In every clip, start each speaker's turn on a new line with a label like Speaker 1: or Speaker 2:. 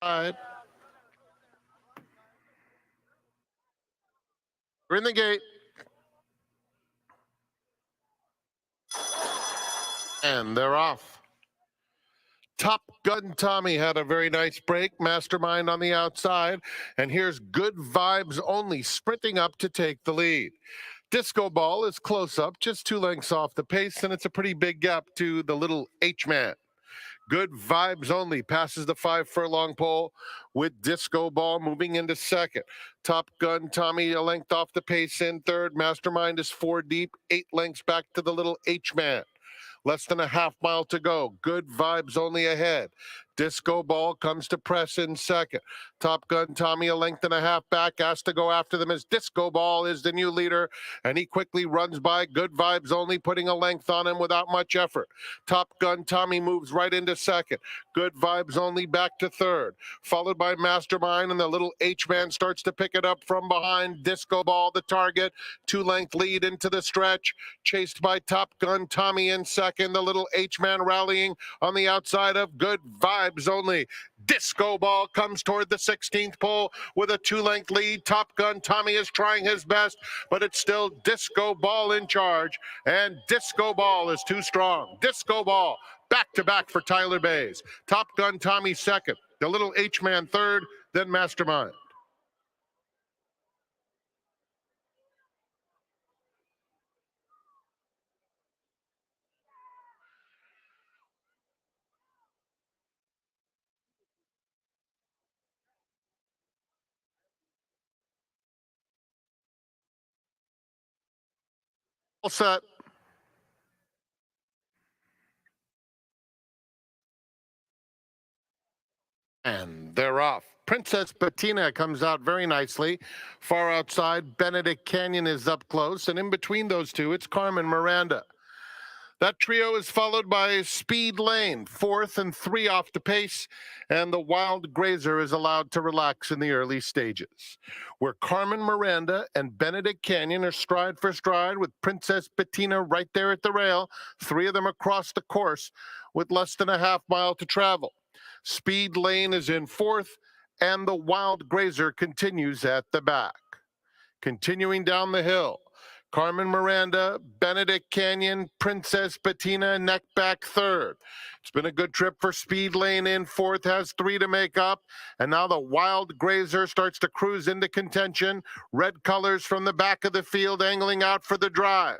Speaker 1: We're in the gate. And they're off. Top Gun Tommy had a very nice break. Mastermind on the outside. And here's Good Vibes Only sprinting up to take the lead. Disco Ball is close up, just 2 lengths off the pace, and it's a pretty big gap to the little H-Man. Good Vibes Only passes the 5 furlong pole with Disco Ball moving into second. Top Gun Tommy a length off the pace in third. Mastermind is 4 deep, 8 lengths back to the little H-Man. Less than a half mile to go. Good Vibes Only ahead. Disco Ball comes to press in second. Top Gun Tommy a length and a half back. Has to go after them as Disco Ball is the new leader. And he quickly runs by Good Vibes Only, putting a length on him without much effort. Top Gun Tommy moves right into second. Good Vibes Only back to third. Followed by Mastermind, and the little H-Man starts to pick it up from behind. Disco Ball, the target. 2-length lead into the stretch. Chased by Top Gun Tommy in second. The little H-Man rallying on the outside of Good Vibes Only. Disco Ball comes toward the 16th pole with a 2-length lead. Top Gun Tommy is trying his best, but it's still Disco Ball in charge, and Disco Ball is too strong. Disco Ball back-to-back for Tyler Bays. Top Gun Tommy second. The little H-Man third, then Mastermind. All set. And they're off. Princess Bettina comes out very nicely. Far outside, Benedict Canyon is up close. And in between those two, it's Carmen Miranda. That trio is followed by Speed Lane, 4th and 3 off the pace, and the Wild Grazer is allowed to relax in the early stages. Where Carmen Miranda and Benedict Canyon are stride for stride with Princess Bettina right there at the rail, 3 of them across the course with less than a half mile to travel. Speed Lane is in 4th, and the Wild Grazer continues at the back. Continuing down the hill, Carmen Miranda, Benedict Canyon, Princess Bettina, neck back 3rd. It's been a good trip for Speed Lane in 4th, has 3 to make up. And now the Wild Grazer starts to cruise into contention. Red colors from the back of the field angling out for the drive.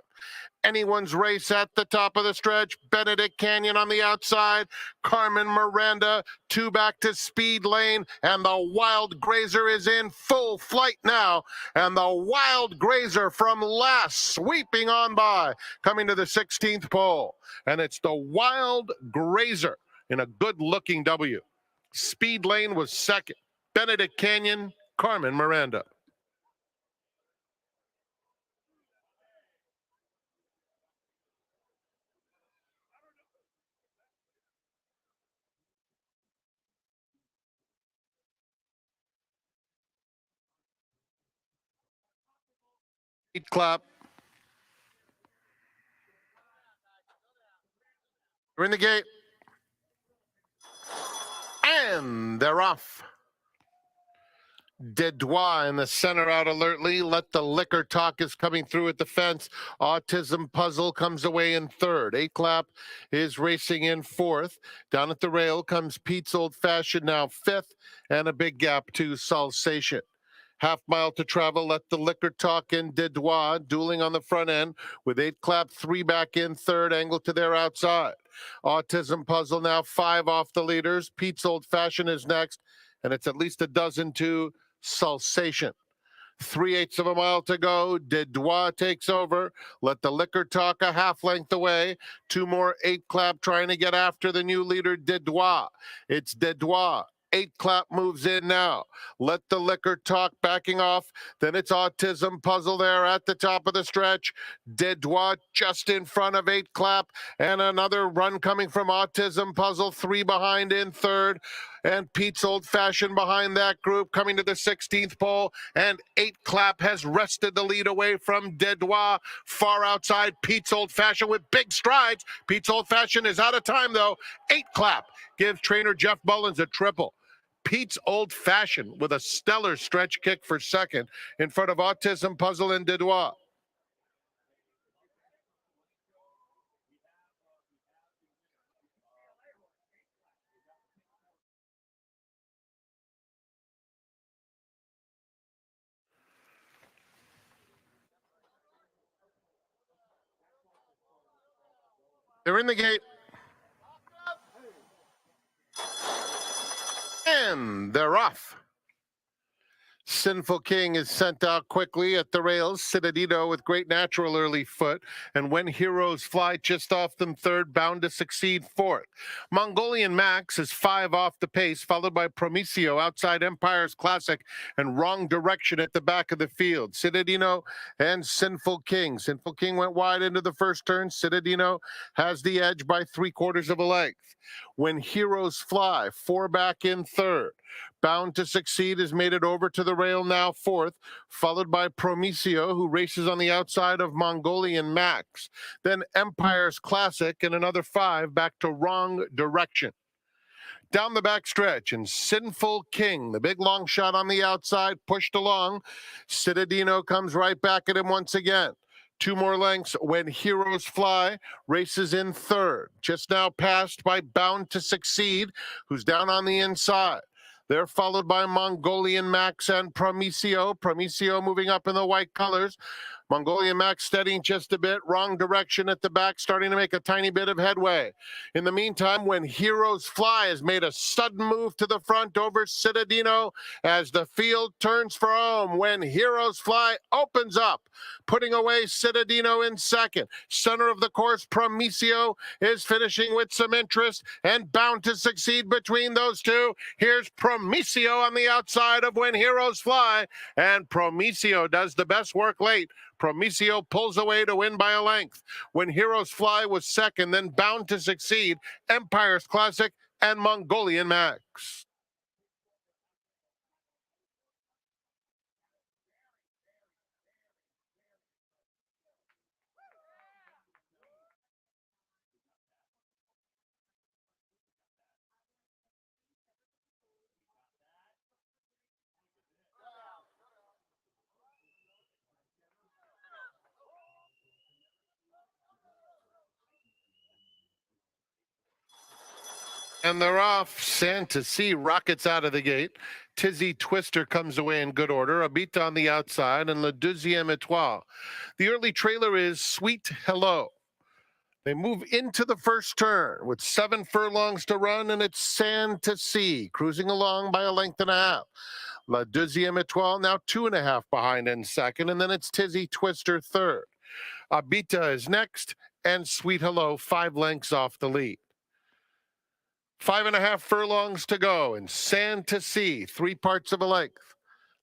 Speaker 1: Anyone's race at the top of the stretch. Benedict Canyon on the outside. Carmen Miranda, 2 back to Speed Lane. And the Wild Grazer is in full flight now. And the Wild Grazer from last, sweeping on by, coming to the 16th pole. And it's the Wild Grazer in a good-looking W. Speed Lane was second. Benedict Canyon, Carmen Miranda. Clap. We're in the gate. And they're off. Dedois in the center out alertly. Let the Liquor Talk is coming through at the fence. Autism Puzzle comes away in 3rd. 8 Clap is racing in 4th. Down at the rail comes Pete's Old Fashioned now 5th, and a big gap to Salsation. Half mile to travel. Let the Liquor Talk and Dedois dueling on the front end with 8 Clap, 3 back in 3rd, angle to their outside. Autism Puzzle now 5 off the leaders. Pete's Old Fashioned is next, and it's at least a dozen to Salsation. 3/8 of a mile to go. Dedois takes over. Let the Liquor Talk a half length away. 2 more 8 Clap trying to get after the new leader, Dedois. It's Dedois. 8 Clap moves in now. Let the Liquor Talk backing off. Then it's Autism Puzzle there at the top of the stretch. Dedois just in front of 8 Clap. And another run coming from Autism Puzzle. 3 behind in 3rd. And Pete's Old Fashioned behind that group coming to the 16th pole. And 8 Clap has wrested the lead away from Dedois. Far outside, Pete's Old Fashioned with big strides. Pete's Old Fashioned is out of time, though. 8 Clap gives trainer Jeff Mullins a triple. Pete's Old Fashioned with a stellar stretch kick for second in front of Autism Puzzle and Dedois. They're in the gate. And they're off. Sinful King is sent out quickly at the rails. Citadino with great natural early foot. And When Heroes Fly just off them third, Bound to Succeed fourth. Mongolian Max is 5 off the pace, followed by Promisio outside Empire's Classic and Wrong Direction at the back of the field. Citadino and Sinful King. Sinful King went wide into the first turn. Citadino has the edge by 3/4 of a length. When Heroes Fly, 4 back in third. Bound to Succeed has made it over to the rail now fourth, followed by Promisio, who races on the outside of Mongolian Max. Then Empire's Classic and another 5 back to Wrong Direction. Down the back stretch, and Sinful King, the big long shot on the outside, pushed along. Citadino comes right back at him once again. 2 more lengths. When Heroes Fly races in third, just now passed by Bound to Succeed, who's down on the inside. They're followed by Mongolian Max and Promisio. Promisio moving up in the white colors. Mongolian Max steadying just a bit. Wrong Direction at the back, starting to make a tiny bit of headway. In the meantime, When Heroes Fly has made a sudden move to the front over Citadino as the field turns for home. When Heroes Fly opens up, putting away Citadino in second. Center of the course, Promisio is finishing with some interest and Bound to Succeed between those two. Here's Promisio on the outside of When Heroes Fly, and Promisio does the best work late. Promisio pulls away to win by a length. When Heroes Fly was second, then Bound to Succeed, Empire's Classic, and Mongolian Max. And they're off. Santa C rockets out of the gate. Tizzy Twister comes away in good order. Abita on the outside, and Le Deuxième Étoile. The early trailer is Sweet Hello. They move into the first turn with 7 furlongs to run, and it's Santa C cruising along by a length and a half. La Deuxième Étoile now 2.5 behind in second, and then it's Tizzy Twister third. Abita is next, and Sweet Hello 5 lengths off the lead. 5.5 furlongs to go, and Santa C 3 parts of a length.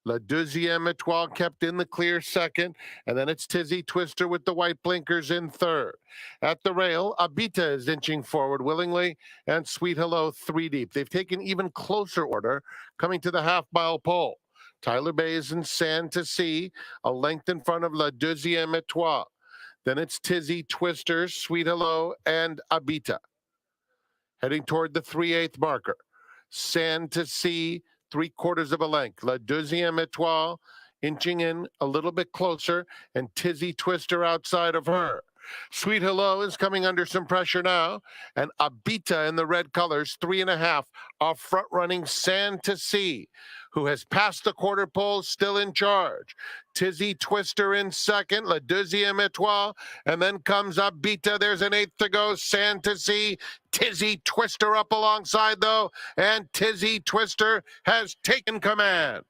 Speaker 1: La Deuxième Étoile kept in the clear second, and then it's Tizzy Twister with the white blinkers in third. At the rail, Abita is inching forward willingly, and Sweet Hello 3 deep. They've taken even closer order, coming to the half-mile pole. Tyler Bays and Santa C, a length in front of La Deuxième Étoile. Then it's Tizzy Twister, Sweet Hello, and Abita. Heading toward the 3/8 marker. Santa C, 3/4 of a length. La Deuxième Étoile inching in a little bit closer, and Tizzy Twister outside of her. Sweet Hello is coming under some pressure now, and Abita in the red colors, 3.5 off front-running Santa C, who has passed the quarter pole, still in charge. Tizzy Twister in second, La Deuxième Étoile, and then comes Abita. There's an 1/8 to go. Santa C, Tizzy Twister up alongside, though, and Tizzy Twister has taken command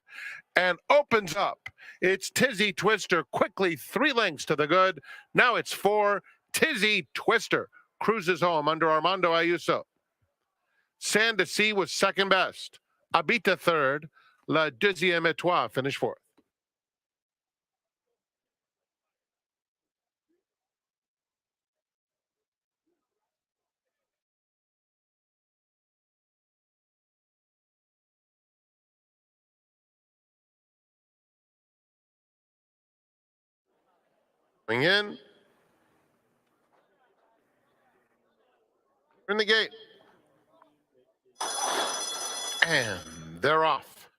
Speaker 1: and opens up. It's Tizzy Twister quickly 3 lengths to the good. Now it's 4. Tizzy Twister cruises home under Armando Ayuso. Santa C was second best. Abita third. La Deuxième Étoile finished fourth. Going in the gate. And they're off.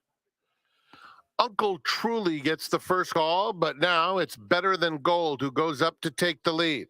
Speaker 1: Uncle Truly gets the first call, but now it's Better Than Gold who goes up to take the lead.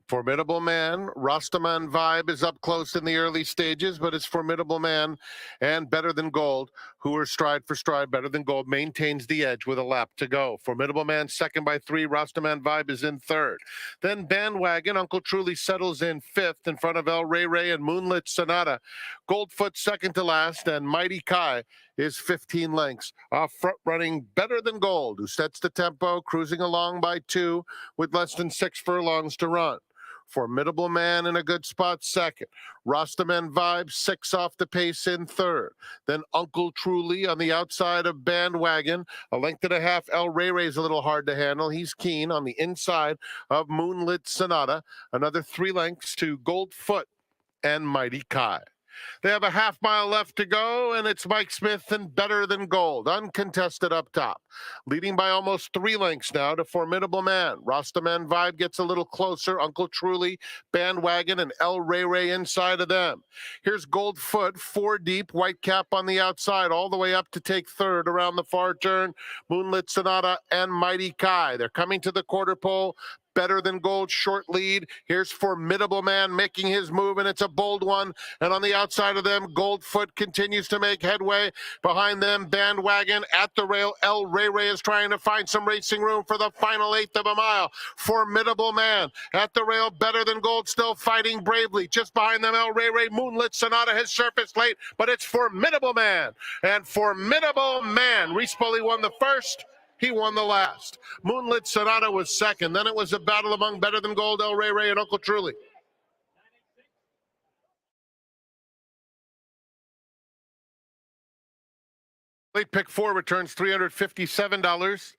Speaker 1: Formidable Man, Rastaman Vibe is up close in the early stages, but it's Formidable Man and Better Than Gold, who are stride for stride. Better Than Gold maintains the edge with a lap to go. Formidable Man second by 3. Rastaman Vibe is in third. Then Bandwagon, Uncle Truly settles in fifth in front of El Rey Rey and Moonlit Sonata. Goldfoot second to last, and Mighty Kai is 15 lengths off front running Better Than Gold, who sets the tempo, cruising along by 2 with less than 6 furlongs to run. Formidable Man in a good spot second. Rastaman Vibe 6 off the pace in third. Then Uncle Truly on the outside of Bandwagon. A length and a half. El Rey Rey's a little hard to handle. He's keen on the inside of Moonlit Sonata. Another 3 lengths to Goldfoot and Mighty Kai. They have a half mile left to go, and it's Mike Smith and Better Than Gold, uncontested up top. Leading by almost 3 lengths now to Formidable Man. Rastaman Vibe gets a little closer. Uncle Truly, Bandwagon, and El Rey Rey inside of them. Here's Goldfoot, 4 deep, White Cap on the outside, all the way up to take third around the far turn. Moonlit Sonata and Mighty Kai. They're coming to the quarter pole. Better Than Gold, short lead. Here's Formidable Man making his move, and it's a bold one. And on the outside of them, Goldfoot continues to make headway. Behind them, Bandwagon at the rail. El Rey Rey is trying to find some racing room for the final 1/8 of a mile. Formidable Man at the rail. Better Than Gold still fighting bravely. Just behind them, El Rey Rey. Moonlit Sonata has surfaced late, but it's Formidable Man. And Formidable Man, Reese Pulley won the first. He won the last. Moonlit Sonata was second. Then it was a battle among Better Than Gold, El Rey Rey, and Uncle Truly. Late pick 4 returns $357.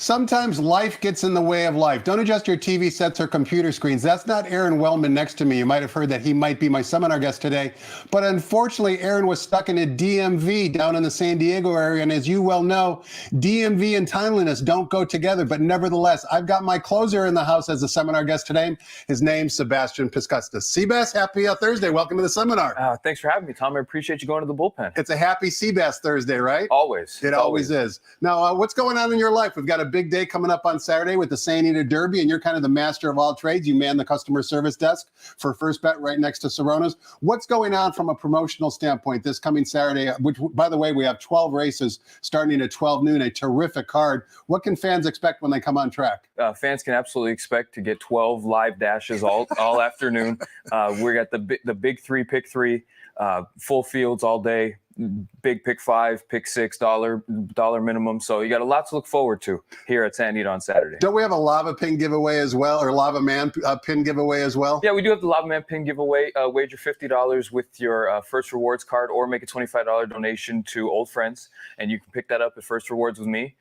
Speaker 2: Sometimes life gets in the way of life. Don't adjust your TV sets or computer screens. That's not Aaron Wellman next to me. You might have heard that he might be my seminar guest today. But unfortunately, Aaron was stuck in a DMV down in the San Diego area. And as you well know, DMV and timeliness don't go together. But nevertheless, I've got my closer in the house as a seminar guest today. His name's Sebastian Piscuskas. Seabass, happy Thursday. Welcome to the seminar.
Speaker 3: Thanks for having me, Tom. I appreciate you going to the bullpen.
Speaker 2: It's a happy Seabass Thursday, right?
Speaker 3: Always.
Speaker 2: It always is. Now, what's going on in your life? We've got a big day coming up on Saturday with the St. Anita Derby, and you're kind of the master of all trades. You man the customer service desk for First Bet right next to Serrano's. What's going on from a promotional standpoint this coming Saturday, which, by the way, we have 12 races starting at 12 noon, a terrific card. What can fans expect when they come on track?
Speaker 3: Fans can absolutely expect to get 12 live dashes all afternoon. We got the big three, pick three, full fields all day. Big pick five, pick six, dollar minimum. So you got a lot to look forward to here at Santa Anita on Saturday.
Speaker 2: Don't we have a lava pin giveaway as well, or lava man pin giveaway as well?
Speaker 3: Yeah, we do have the lava man pin giveaway. Wager $50 with your First Rewards card, or make a $25 donation to Old Friends, and you can pick that up at First Rewards with me.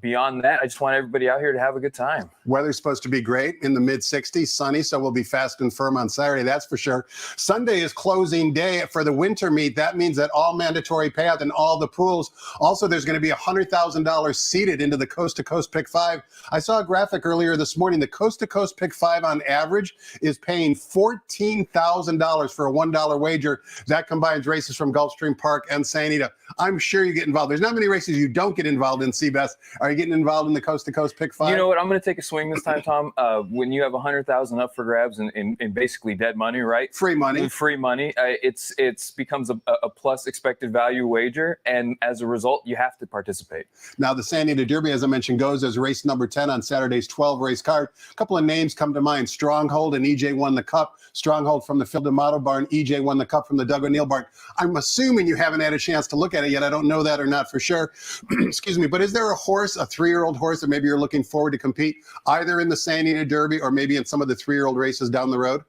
Speaker 3: Beyond that, I just want everybody out here to have a good time.
Speaker 2: Weather's supposed to be great in the mid-60s, sunny, so we'll be fast and firm on Saturday, that's for sure. Sunday is closing day for the winter meet. That means that all mandatory payout in all the pools. Also, there's going to be $100,000 seeded into the Coast to Coast Pick 5. I saw a graphic earlier this morning. The Coast to Coast Pick 5 on average is paying $14,000 for a $1 wager. That combines races from Gulfstream Park and Santa Anita. I'm sure you get involved. There's not many races you don't get involved in, Seabass. Are you getting involved in the Coast to Coast Pick 5?
Speaker 3: You know what? I'm going to take a swing this time, Tom. When you have $100,000 up for grabs and basically dead money, right?
Speaker 2: Free money.
Speaker 3: Free money. It's becomes a plus expected value wager, and as a result, you have to participate.
Speaker 2: Now, the Santa Anita Derby, as I mentioned, goes as race number 10 on Saturday's 12-race card. A couple of names come to mind. Stronghold and EJ won the Cup. Stronghold from the Field and Model Barn. EJ won the Cup from the Doug O'Neill Barn. I'm assuming you haven't had a chance to look at it yet. I don't know that or not for sure. Excuse me. But is there a horse, a 3-year-old horse that maybe you're looking forward to compete either in the Santa Anita Derby or maybe in some of the 3-year-old races down the road?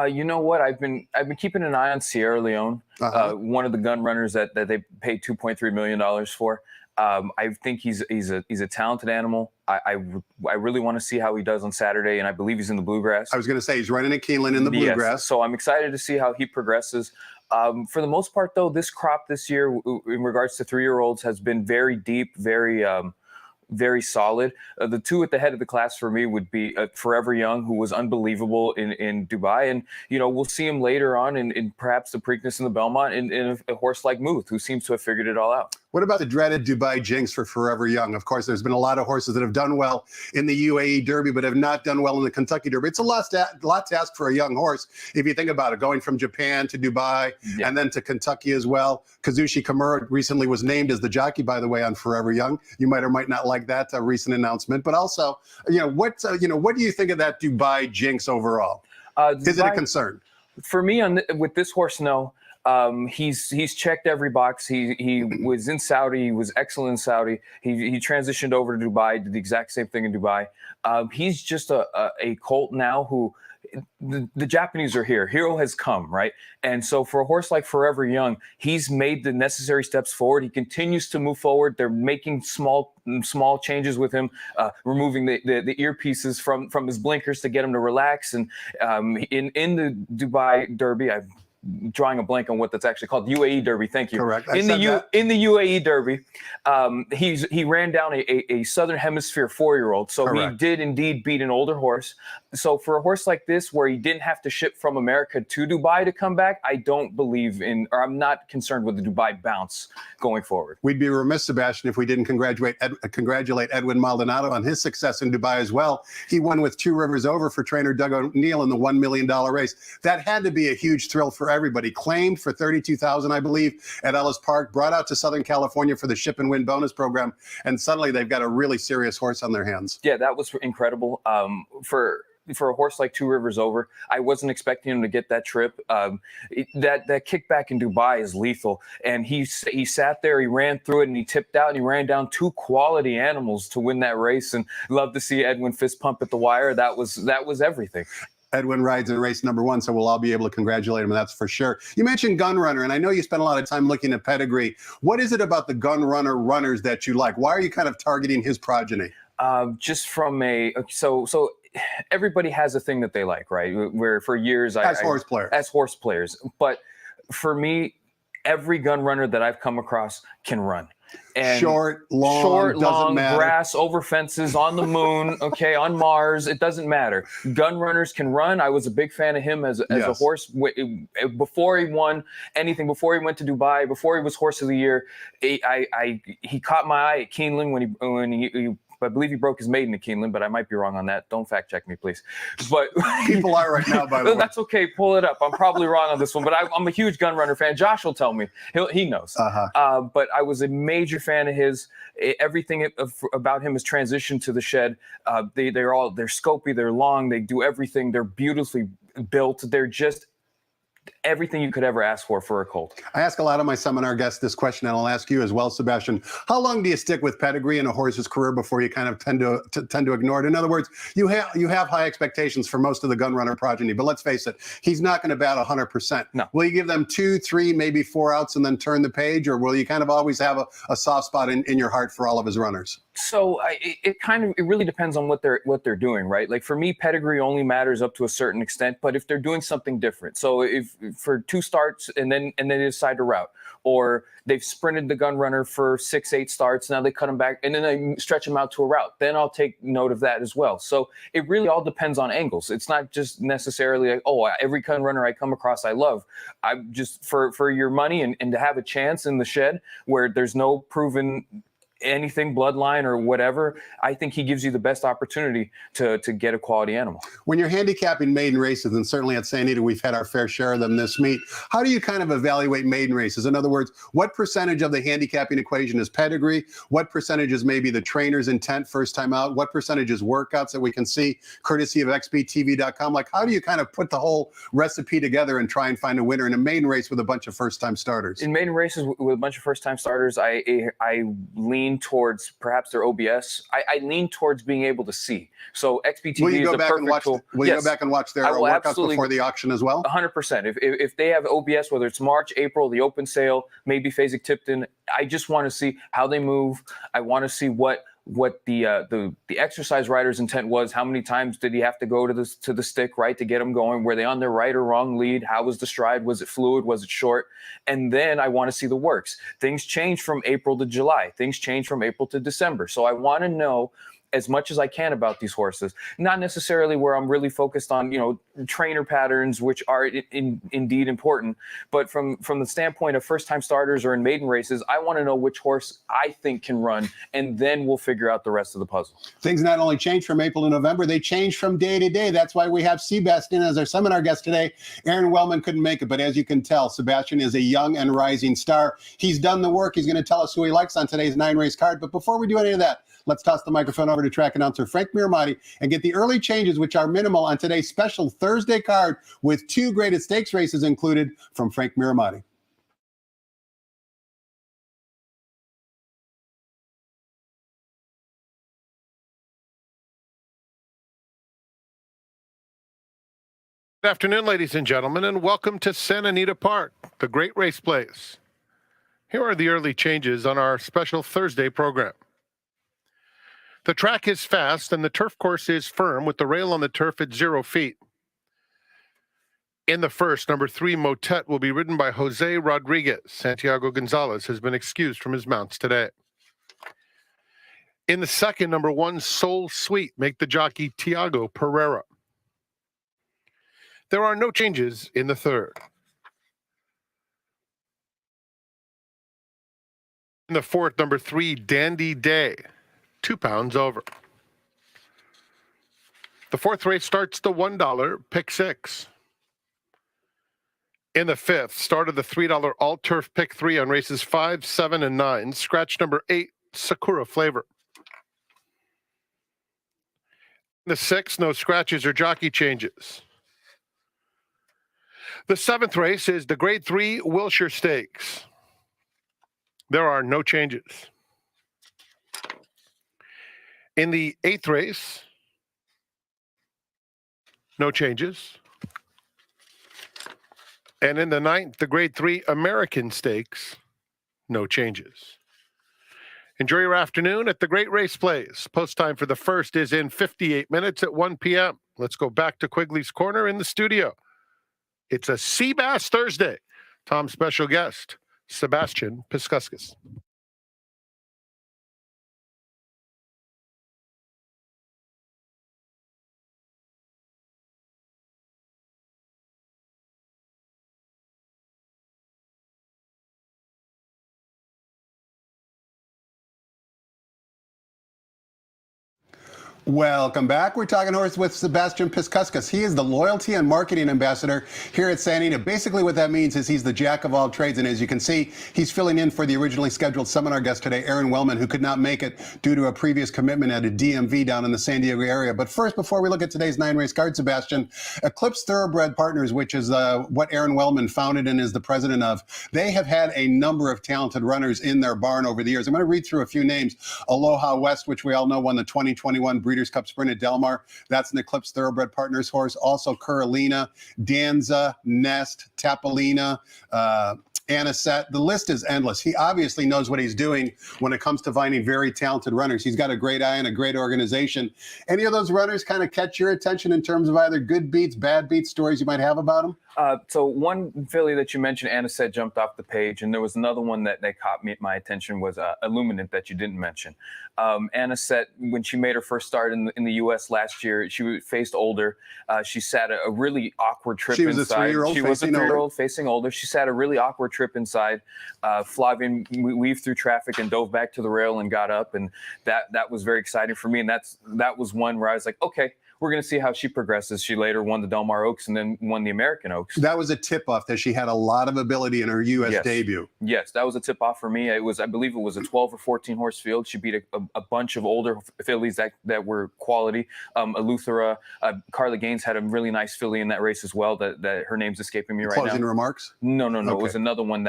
Speaker 3: You know what? I've been keeping an eye on Sierra Leone, one of the gun runners that they paid $2.3 million for. I think he's a talented animal. I really want to see how he does on Saturday, and I believe he's in the Bluegrass.
Speaker 2: I was going to say he's running at Keeneland in the Bluegrass.
Speaker 3: Yes, so I'm excited to see how he progresses. For the most part, though, this crop this year, in regards to 3-year-olds, has been very deep, very solid. The two at the head of the class for me would be Forever Young, who was unbelievable in Dubai. And, you know, we'll see him later on in perhaps the Preakness and the Belmont in a horse like Muth, who seems to have figured it all out.
Speaker 2: What about the dreaded Dubai Jinx for Forever Young? Of course, there's been a lot of horses that have done well in the UAE Derby, but have not done well in the Kentucky Derby. It's a lot to ask for a young horse. If you think about it, going from Japan to Dubai and then to Kentucky as well. Kazushi Kimura recently was named as the jockey, by the way, on Forever Young. You might or might not like that recent announcement, but also, what do you think of that Dubai Jinx overall? Is it a concern?
Speaker 3: For me, with this horse, no. He's checked every box. He was in Saudi. He was excellent in Saudi. He transitioned over to Dubai, did the exact same thing in Dubai. He's just a colt now who the Japanese are here. Hero has come, right? And so for a horse like Forever Young, he's made the necessary steps forward. He continues to move forward. They're making small changes with him, removing the earpieces from his blinkers to get him to relax. And in the Dubai Derby, I'm drawing a blank on what that's actually called. UAE Derby. Thank you.
Speaker 2: Correct.
Speaker 3: In the UAE Derby, he ran down a Southern Hemisphere 4-year-old. So Correct. He did indeed beat an older horse. So for a horse like this, where he didn't have to ship from America to Dubai to come back, I don't believe in, or I'm not concerned with the Dubai bounce going forward.
Speaker 2: We'd be remiss, Sebastian, if we didn't congratulate Edwin Maldonado on his success in Dubai as well. He won with 2 Rivers Over for trainer Doug O'Neill in the $1 million race. That had to be a huge thrill for everybody. Claimed for $32,000, I believe, at Ellis Park, brought out to Southern California for the Ship and Win bonus program, and suddenly they've got a really serious horse on their hands.
Speaker 3: Yeah, that was incredible. For a horse like 2 Rivers Over, I wasn't expecting him to get that trip. That kickback in Dubai is lethal, and he sat there, he ran through it, and he tipped out, and he ran down 2 quality animals to win that race. And love to see Edwin fist pump at the wire. That was everything.
Speaker 2: Edwin rides in race number 1, so we'll all be able to congratulate him, that's for sure. You mentioned Gun Runner, and I know you spent a lot of time looking at pedigree. What is it about the Gun Runner runners that you like? Why are you kind of targeting his progeny?
Speaker 3: Just from so everybody has a thing that they like, right? Where for years
Speaker 2: As horse players.
Speaker 3: But for me, every gun runner that I've come across can run. And
Speaker 2: short, long,
Speaker 3: grass, over fences, on the moon, okay, on Mars, it doesn't matter. Gun runners can run. I was a big fan of him as a horse before he won anything, before he went to Dubai, before he was Horse of the Year. He caught my eye at Keeneland when he I believe he broke his maiden at Keeneland, but I might be wrong on that. Don't fact check me, please. But
Speaker 2: people are right now, by the way.
Speaker 3: That's okay. Pull it up. I'm probably wrong on this one, but I'm a huge gun runner fan. Josh will tell me. He knows. But I was a major fan of his. Everything about him has transitioned to the shed. They're scopy. They're long. They do everything. They're beautifully built. They're just everything you could ever ask for a colt.
Speaker 2: I ask a lot of my seminar guests this question, and I'll ask you as well, Sebastian. How long do you stick with pedigree in a horse's career before you kind of tend to ignore it? In other words, you have high expectations for most of the gun runner progeny, but let's face it, he's not going to bat 100%.
Speaker 3: No.
Speaker 2: Will you give them 2, 3, maybe 4 outs and then turn the page, or will you kind of always have a soft spot in your heart for all of his runners?
Speaker 3: So it really depends on what they're doing, right? Like for me, pedigree only matters up to a certain extent, but if they're doing something different, so if for 2 starts and then they decide to route, or they've sprinted the gun runner for 6, 8 starts, now they cut them back and then they stretch them out to a route, then I'll take note of that as well. So it really all depends on angles. It's not just necessarily like, oh, every gun runner I come across I love. I'm just for your money and to have a chance in the shed where there's no proven anything bloodline or whatever, I think he gives you the best opportunity to get a quality animal.
Speaker 2: When you're handicapping maiden races, and certainly at Santa Anita we've had our fair share of them this meet, how do you kind of evaluate maiden races? In other words, what percentage of the handicapping equation is pedigree? What percentage is maybe the trainer's intent first time out? What percentage is workouts that we can see courtesy of xbtv.com? Like, how do you kind of put the whole recipe together and try and find a winner in a maiden race with a bunch of first-time starters?
Speaker 3: In maiden races with a bunch of first-time starters, I lean towards perhaps their OBS. I lean towards being able to see. So XBTV is the perfect tool.
Speaker 2: Will you go back and watch their workouts before the auction as well?
Speaker 3: 100%. If they have OBS, whether it's March, April, the open sale, maybe Fasig-Tipton, I just want to see how they move. I want to see what the exercise rider's intent was. How many times did he have to go to the stick, right, to get them going? Were they on their right or wrong lead? How was the stride? Was it fluid? Was it short? And then I want to see the works. Things change from April to July. Things change from April to December. So I want to know as much as I can about these horses, not necessarily where I'm really focused on, trainer patterns, which are indeed important, but from the standpoint of first-time starters or in maiden races, I want to know which horse I think can run, and then we'll figure out the rest of the puzzle.
Speaker 2: Things not only change from April to November, they change from day to day. That's why we have Sebastian as our seminar guest today. Aaron Wellman couldn't make it, but as you can tell, Sebastian is a young and rising star. He's done the work. He's going to tell us who he likes on today's 9-race card. But before we do any of that, let's toss the microphone over to track announcer Frank Miramati and get the early changes, which are minimal, on today's special Thursday card with 2 graded stakes races included from Frank Miramati.
Speaker 1: Good afternoon, ladies and gentlemen, and welcome to Santa Anita Park, the great race place. Here are the early changes on our special Thursday program. The track is fast and the turf course is firm with the rail on the turf at 0 feet. In the first, number 3, Motet, will be ridden by Jose Rodriguez. Santiago Gonzalez has been excused from his mounts today. In the second, number 1, Soul Sweet, make the jockey Tiago Pereira. There are no changes in the third. In the fourth, number 3, Dandy Day, 2 pounds over. The fourth race starts the $1 pick 6. In the fifth, start of the $3 all-turf pick 3 on races 5, 7, and 9. Scratch number 8, Sakura Flavor. In the sixth, no scratches or jockey changes. The seventh race is the Grade 3 Wilshire Stakes. There are no changes. In the eighth race, no changes. And in the ninth, the Grade 3 American Stakes, no changes. Enjoy your afternoon at the Great Race Plays. Post time for the first is in 58 minutes at 1 p.m. Let's go back to Quigley's Corner in the studio. It's a Sea Bass Thursday. Tom's special guest, Sebastian Piscuskas.
Speaker 2: Welcome back. We're talking horse with Sebastian Piscuskas. He is the loyalty and marketing ambassador here at Santa Anita. Basically what that means is he's the jack of all trades. And as you can see, he's filling in for the originally scheduled seminar guest today, Aaron Wellman, who could not make it due to a previous commitment at a DMV down in the San Diego area. But first, before we look at today's 9-race card, Sebastian, Eclipse Thoroughbred Partners, which is what Aaron Wellman founded and is the president of, they have had a number of talented runners in their barn over the years. I'm going to read through a few names. Aloha West, which we all know won the 2021 Breeders' Cup Sprint at Del Mar. That's an Eclipse Thoroughbred Partners horse. Also Carolina, Danza, Nest, Tapolina, Anisette. The list is endless. He obviously knows what he's doing when it comes to finding very talented runners. He's got a great eye and a great organization. Any of those runners kind of catch your attention in terms of either good beats, bad beats, stories you might have about them?
Speaker 3: So one filly that you mentioned, Anisette, jumped off the page, and there was another one that caught my attention was Illuminant that you didn't mention. Anisette, when she made her first start in the U.S. last year, she faced older. She sat a really awkward trip inside.
Speaker 2: She was a 3-year-old
Speaker 3: She was a 3-year-old facing older. She sat a really awkward trip inside. Flavian weaved through traffic and dove back to the rail and got up, and that was very exciting for me. And that was one where I was like, okay, we're going to see how she progresses. She later won the Del Mar Oaks and then won the American Oaks.
Speaker 2: That was a tip-off that she had a lot of ability in her U.S. debut.
Speaker 3: Yes, that was a tip-off for me. I believe it was a 12 or 14 horse field. She beat a bunch of older fillies that were quality. Eleuthera, Carla Gaines had a really nice filly in that race as well. That her name's escaping me right now.
Speaker 2: Closing remarks?
Speaker 3: No. Okay. It was another one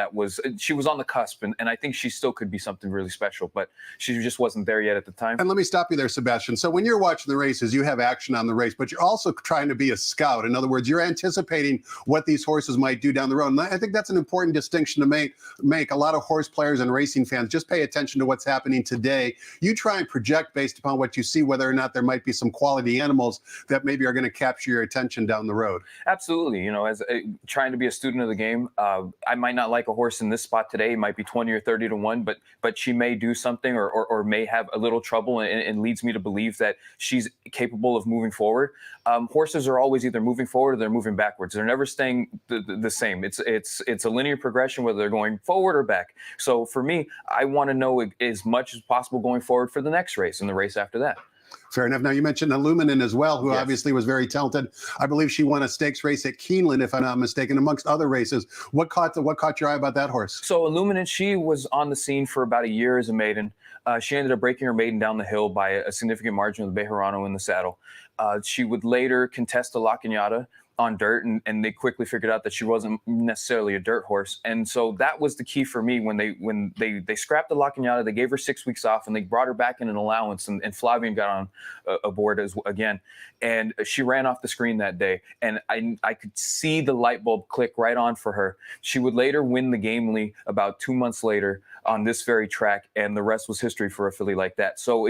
Speaker 3: she was on the cusp, and I think she still could be something really special, but she just wasn't there yet at the time.
Speaker 2: And let me stop you there, Sebastian. So when you're watching the races, you have action on the race, but you're also trying to be a scout. In other words, you're anticipating what these horses might do down the road. And I think that's an important distinction to make. A lot of horse players and racing fans just pay attention to what's happening today. You try and project based upon what you see, whether or not there might be some quality animals that maybe are going to capture your attention down the road.
Speaker 3: Absolutely. As trying to be a student of the game, I might not like a horse in this spot today. It might be 20 or 30 to 1, but she may do something or may have a little trouble, and leads me to believe that she's capable of moving forward. Horses are always either moving forward or they're moving backwards. They're never staying the same. It's a linear progression, whether they're going forward or back. So for me, I want to know as much as possible going forward for the next race and the race after that.
Speaker 2: Fair enough. Now, you mentioned Illuminant as well, who obviously was very talented. I believe she won a stakes race at Keeneland, if I'm not mistaken, amongst other races. What caught your eye about that horse?
Speaker 3: So Illuminant, she was on the scene for about a year as a maiden. She ended up breaking her maiden down the hill by a significant margin with Bejarano in the saddle. She would later contest the La Cañada on dirt, and they quickly figured out that she wasn't necessarily a dirt horse. And so that was the key for me when they scrapped the La Cañada. They gave her 6 weeks off, and they brought her back in an allowance, and Flavian got on aboard again. And she ran off the screen that day, and I could see the light bulb click right on for her. She would later win the Gamely about 2 months later on this very track, and the rest was history for a filly like that. So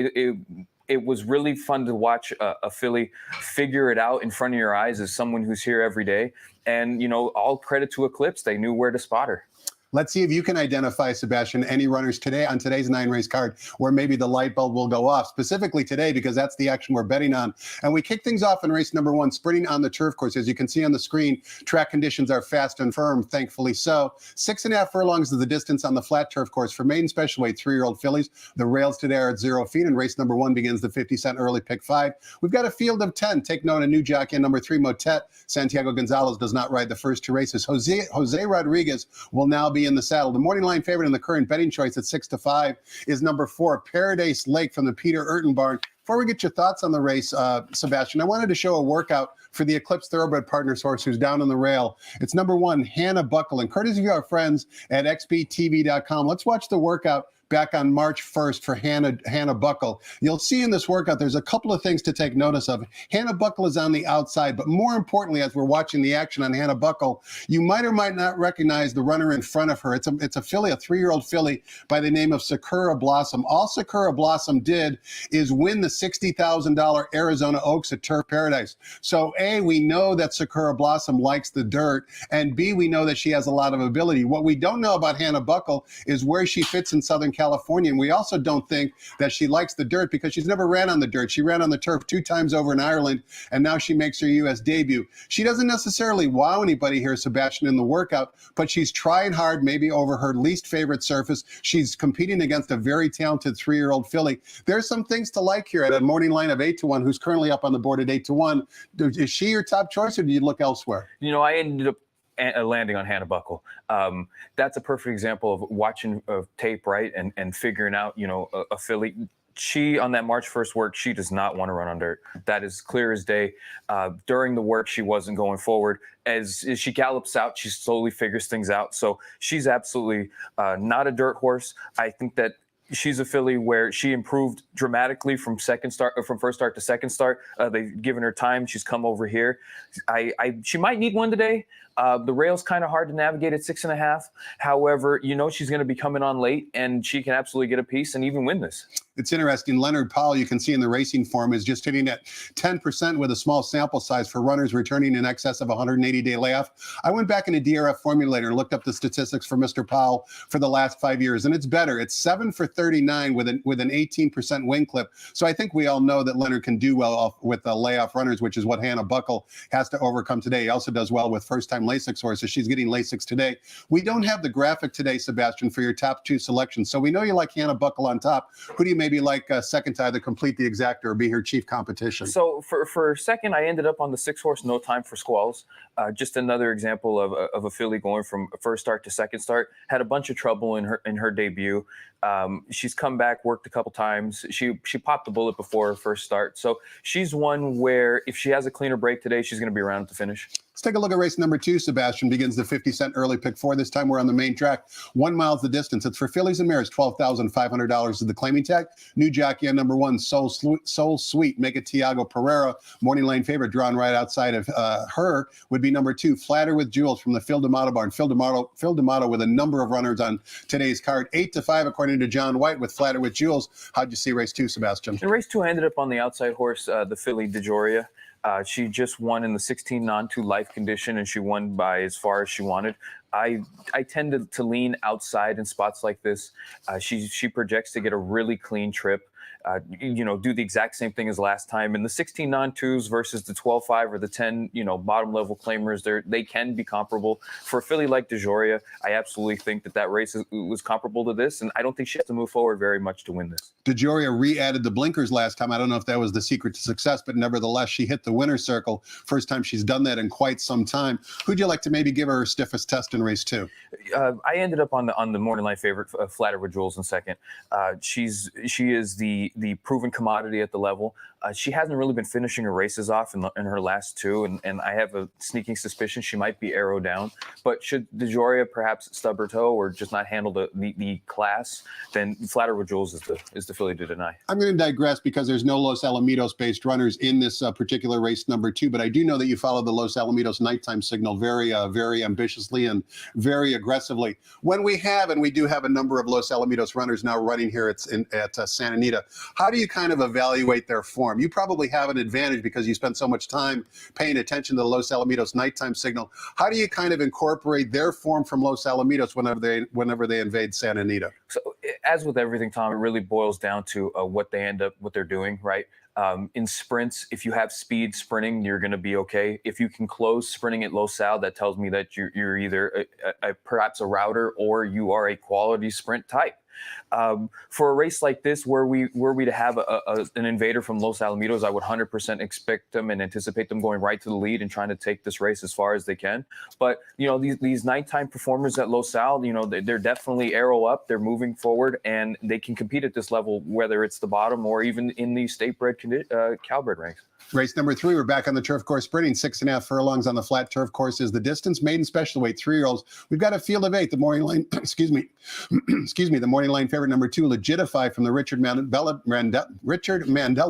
Speaker 3: it was really fun to watch a filly figure it out in front of your eyes as someone who's here every day. And, all credit to Eclipse. They knew where to spot her.
Speaker 2: Let's see if you can identify, Sebastian, any runners today on today's 9-race card where maybe the light bulb will go off, specifically today, because that's the action we're betting on. And we kick things off in race number 1, sprinting on the turf course. As you can see on the screen, track conditions are fast and firm, thankfully so. 6.5 furlongs is the distance on the flat turf course for maiden special weight 3-year-old fillies. The rails today are at 0 feet, and race number 1 begins the 50-cent early pick 5. We've got a field of 10. Take note, a new jockey in number 3, Motet. Santiago Gonzalez does not ride the first 2 races. Jose Rodriguez will now be in the saddle. The morning line favorite in the current betting choice at 6-5 is number 4, Paradise Lake from the Peter Urton barn. Before we get your thoughts on the race, Sebastian, I wanted to show a workout for the Eclipse Thoroughbred Partners horse who's down on the rail. It's number 1, Hannah Buckle, and courtesy of our friends at xbtv.com. Let's watch the workout back on March 1st for Hannah Buckle. You'll see in this workout, there's a couple of things to take notice of. Hannah Buckle is on the outside, but more importantly, as we're watching the action on Hannah Buckle, you might or might not recognize the runner in front of her. It's a filly, a 3-year-old filly by the name of Sakura Blossom. All Sakura Blossom did is win the $60,000 Arizona Oaks at Turf Paradise. So A, we know that Sakura Blossom likes the dirt, and B, we know that she has a lot of ability. What we don't know about Hannah Buckle is where she fits in Southern California, and we also don't think that she likes the dirt because she's never ran on the dirt. She ran on the turf 2 times over in Ireland, and now she makes her U.S. debut. She doesn't necessarily wow anybody here, Sebastian, in the workout, but she's trying hard, maybe over her least favorite surface. She's competing against a very talented 3-year-old filly. There's some things to like here at a morning line of 8-1, who's currently up on the board at 8-1. Is she your top choice, or do you look elsewhere?
Speaker 3: You know, I ended up landing on Hannah Buckle. That's a perfect example of watching tape, right, and figuring out, you know, a filly. She, on that March 1st work, she does not want to run on dirt. That is clear as day. During the work, she wasn't going forward. As she gallops out, she slowly figures things out. So she's absolutely not a dirt horse. I think that she's a filly where she improved dramatically from first start to second start. They've given her time. She's come over here. She might need one today. The rail's kind of hard to navigate at 6.5. However, you know she's going to be coming on late, and she can absolutely get a piece and even win this.
Speaker 2: It's interesting. Leonard Powell, you can see in the racing form, is just hitting at 10% with a small sample size for runners returning in excess of 180-day layoff. I went back in a DRF formulator and looked up the statistics for Mr. Powell for the last 5 years, and it's better. It's 7 for 39 with an 18% wing clip. So I think we all know that Leonard can do well with the layoff runners, which is what Hannah Buckle has to overcome today. He also does well with first-time Lasix horses. She's getting Lasix today. We don't have the graphic today, Sebastian, for your top 2 selections. So we know you like Hannah Buckle on top. Who do you maybe like second to either complete the exacta or be her chief competition?
Speaker 3: So for second, I ended up on the 6-horse No Time for Squalls. Just another example of a filly going from first start to second start. Had a bunch of trouble in her debut. She's come back, worked a couple times. She popped the bullet before her first start. So she's one where if she has a cleaner break today, she's going to be around at the finish.
Speaker 2: Let's take a look at race number 2, Sebastian. Begins the 50-cent early pick 4. This time we're on the main track. 1 mile is the distance. It's for fillies and mares. $12,500 is the claiming tag. New jockey on number 1, Soul Sweet. Make it Tiago Pereira. Morning lane favorite drawn right outside of her would be number 2, Flatter with Jewels from the Phil D'Amato barn. Phil D'Amato with a number of runners on today's card. 8-5 according to John White with Flatter with Jewels. How'd you see race 2, Sebastian?
Speaker 3: In race 2, I ended up on the outside horse, the filly DeJoria. She just won in the 16 non-2 life condition, and she won by as far as she wanted. I tend to lean outside in spots like this. She projects to get a really clean trip. Do the exact same thing as last time. And the 16 non-2s versus the 12-5 or the 10, bottom level claimers, they can be comparable. For a filly like DeJoria, I absolutely think that race was comparable to this, and I don't think she has to move forward very much to win this.
Speaker 2: DeJoria re-added the blinkers last time. I don't know if that was the secret to success, but nevertheless, she hit the winner's circle. First time she's done that in quite some time. Who'd you like to maybe give her stiffest test in race 2?
Speaker 3: I ended up on the morning line favorite, Flatter with Jewels in second. She is the proven commodity at the level. She hasn't really been finishing her races off in her last 2, and I have a sneaking suspicion she might be arrow down. But should DeJoria perhaps stub her toe or just not handle the class, then Flatter with Jewels is the filly to deny. I'm
Speaker 2: going to digress because there's no Los Alamitos-based runners in this particular race number 2, but I do know that you follow the Los Alamitos nighttime signal very ambitiously and very aggressively. When we do have a number of Los Alamitos runners now running here at Santa Anita, how do you kind of evaluate their form? You probably have an advantage because you spend so much time paying attention to the Los Alamitos nighttime signal. How do you kind of incorporate their form from Los Alamitos whenever they invade Santa Anita? So,
Speaker 3: as with everything, Tom, it really boils down to what they're doing, right? In sprints, if you have speed sprinting, you're going to be okay. If you can close sprinting at Los Al, that tells me that you're either perhaps a router or you are a quality sprint type. For a race like this, were we to have an invader from Los Alamitos, I would 100% expect them and anticipate them going right to the lead and trying to take this race as far as they can. But these nighttime performers at Los Al, they're definitely arrow up. They're moving forward and they can compete at this level, whether it's the bottom or even in the state-bred Calbred ranks.
Speaker 2: Race number 3, we're back on the turf course sprinting. 6.5 furlongs on the flat turf course is the distance. Maiden special weight, 3-year-olds. We've got a field of 8. The morning line, the morning morning line favorite number 2, Legitify from the Richard Mandela